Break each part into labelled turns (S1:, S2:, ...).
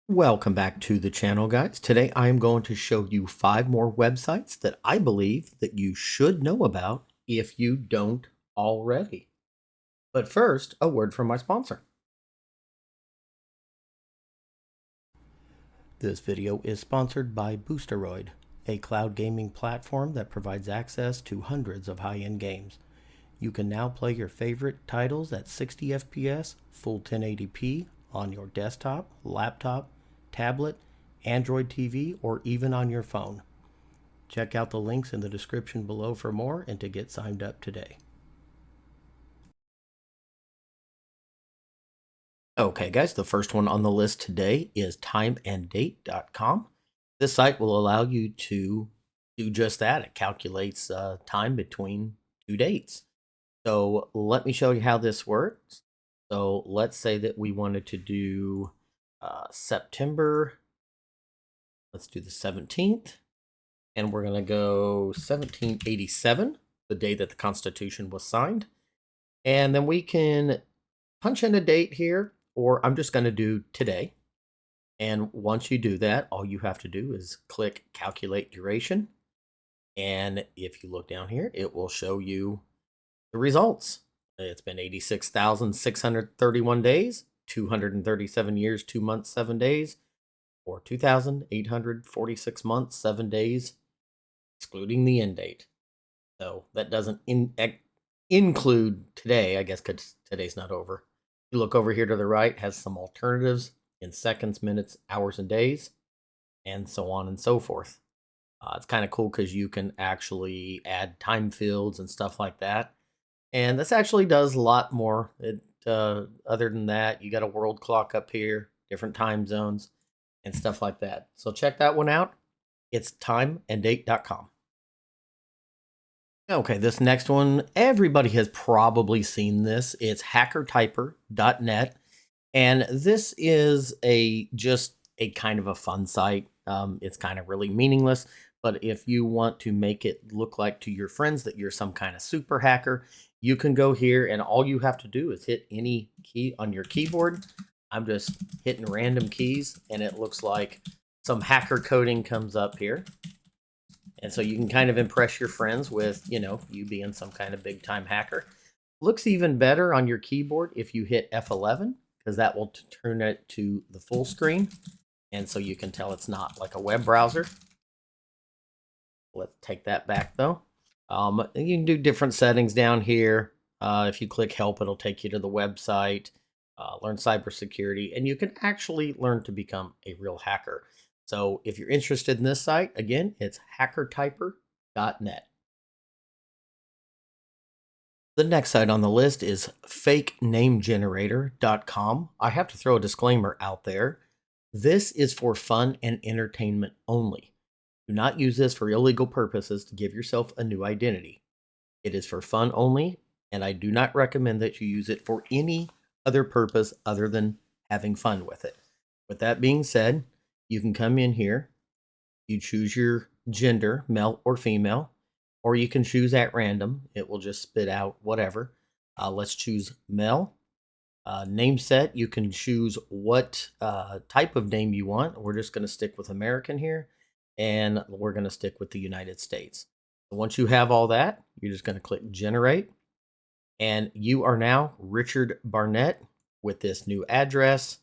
S1: Welcome back to the channel, guys. Today I am going to show you 5 more websites that I believe that you should know about if you don't already. But first, a word from my sponsor. This video is sponsored by Boosteroid, a cloud gaming platform that provides access to hundreds of high-end games. You can now play your favorite titles at 60 FPS, full 1080p on your desktop, laptop, tablet, Android TV, or even on your phone. Check out the links in the description below for more and to get signed up today. Okay, guys, the first one on the list today is timeanddate.com. This site will allow you to do just that. It calculates time between two dates. So let me show you how this works. So let's say that we wanted to do September. Let's do the 17th. And we're going to go 1787, the day that the Constitution was signed. And then we can punch in a date here, or I'm just going to do today. And once you do that, all you have to do is click Calculate Duration. And if you look down here, it will show you the results. It's been 86,631 days, 237 years, 2 months, 7 days, or 2,846 months, 7 days, excluding the end date. So that doesn't include today, I guess, because today's not over. You look over here to the right, has some alternatives in seconds, minutes, hours, and days, and so on and so forth. It's kind of cool because you can actually add time fields and stuff like that. And this actually does a lot more. Other than that, you got a world clock up here, different time zones, and stuff like that. So check that one out. It's timeanddate.com. Okay, this next one, everybody has probably seen this. It's hackertyper.net. And this is just a kind of a fun site. It's kind of really meaningless, but if you want to make it look like to your friends that you're some kind of super hacker, you can go here and all you have to do is hit any key on your keyboard. I'm just hitting random keys and it looks like some hacker coding comes up here. And so you can kind of impress your friends with, you being some kind of big time hacker. Looks even better on your keyboard if you hit F11, because that will turn it to the full screen. And so you can tell it's not like a web browser. Let's take that back though. You can do different settings down here. If you click help, it'll take you to the website, learn cybersecurity, and you can actually learn to become a real hacker. So if you're interested in this site, again, it's hackertyper.net. The next site on the list is fakenamegenerator.com. I have to throw a disclaimer out there. This is for fun and entertainment only. Do not use this for illegal purposes to give yourself a new identity. It is for fun only, and I do not recommend that you use it for any other purpose other than having fun with it. With that being said, you can come in here, you choose your gender, male or female, or you can choose at random. It will just spit out whatever. Let's choose male. Name set, you can choose what type of name you want. We're just going to stick with American here, and we're going to stick with the United States. Once you have all that, you're just going to click generate, and you are now Richard Barnett with this new address.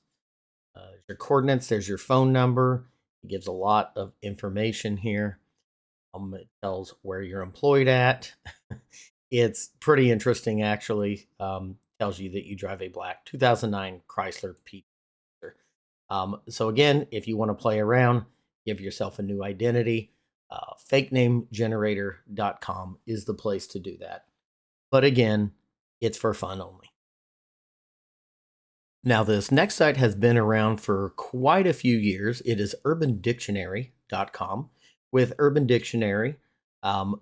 S1: Your coordinates, there's your phone number. It gives a lot of information here. It tells where you're employed at. It's pretty interesting, actually. Tells you that you drive a black 2009 Chrysler P. So again, if you want to play around, give yourself a new identity, fakenamegenerator.com is the place to do that. But again, it's for fun only. Now, this next site has been around for quite a few years. It is urbandictionary.com. With Urban Dictionary,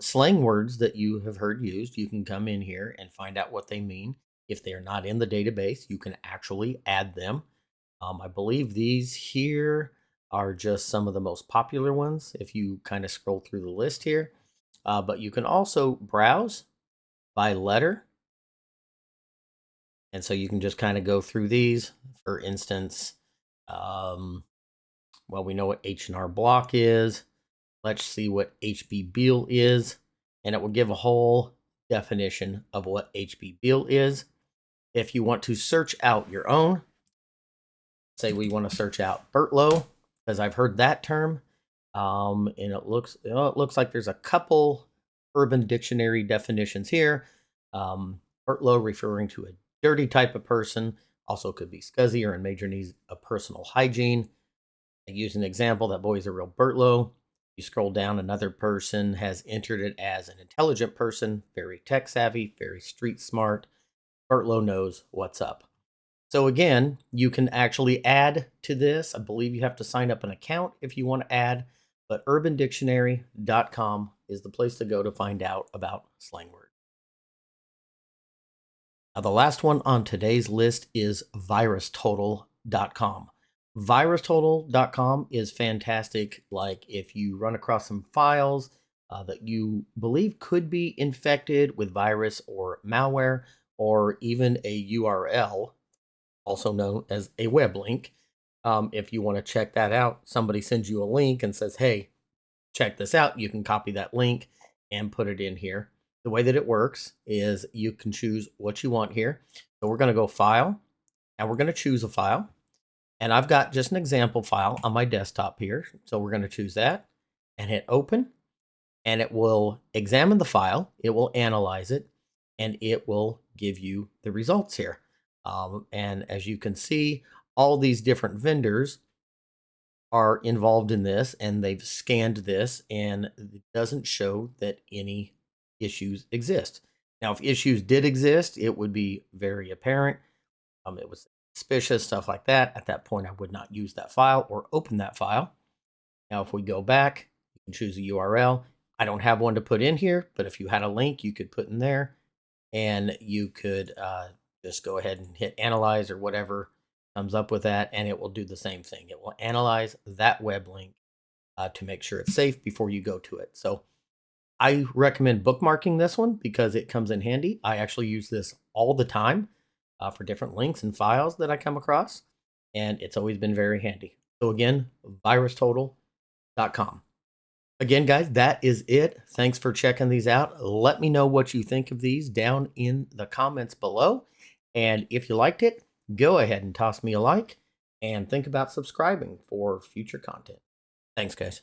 S1: slang words that you have heard used, you can come in here and find out what they mean. If they are not in the database, you can actually add them. I believe these here are just some of the most popular ones if you kind of scroll through the list here. But you can also browse by letter. And so you can just kind of go through these. For instance, Well, we know what H&R Block is. Let's see what HB Beal is, and it will give a whole definition of what HB Beal is. If you want to search out your own, say we want to search out Bertlow, because I've heard that term, and it looks like there's a couple Urban Dictionary definitions here. Bertlow referring to a dirty type of person, also could be scuzzy or in major needs of personal hygiene. I use an example, that boy's a real Bertlow. You scroll down, another person has entered it as an intelligent person, very tech savvy, very street smart. Bertlow knows what's up. So again, you can actually add to this. I believe you have to sign up an account if you want to add, but urbandictionary.com is the place to go to find out about slang words. Now, the last one on today's list is virustotal.com. Virustotal.com is fantastic. Like if you run across some files that you believe could be infected with virus or malware, or even a URL, also known as a web link. If you want to check that out, somebody sends you a link and says, hey, check this out. You can copy that link and put it in here. The way that it works is you can choose what you want here. So we're going to go File, and we're going to choose a file. And I've got just an example file on my desktop here. So we're going to choose that and hit Open. And it will examine the file. It will analyze it. And it will give you the results here. And as you can see, all these different vendors are involved in this, and they've scanned this, and it doesn't show that any issues exist. Now, if issues did exist, it would be very apparent. It was suspicious, stuff like that. At that point, I would not use that file or open that file. Now, if we go back, you can choose a URL. I don't have one to put in here, but if you had a link, you could put in there, and you could just go ahead and hit analyze or whatever comes up with that, and it will do the same thing. It will analyze that web link to make sure it's safe before you go to it. So I recommend bookmarking this one because it comes in handy. I actually use this all the time for different links and files that I come across, and it's always been very handy. So again, virustotal.com. Again, guys, that is it. Thanks for checking these out. Let me know what you think of these down in the comments below. And if you liked it, go ahead and toss me a like and think about subscribing for future content. Thanks, guys.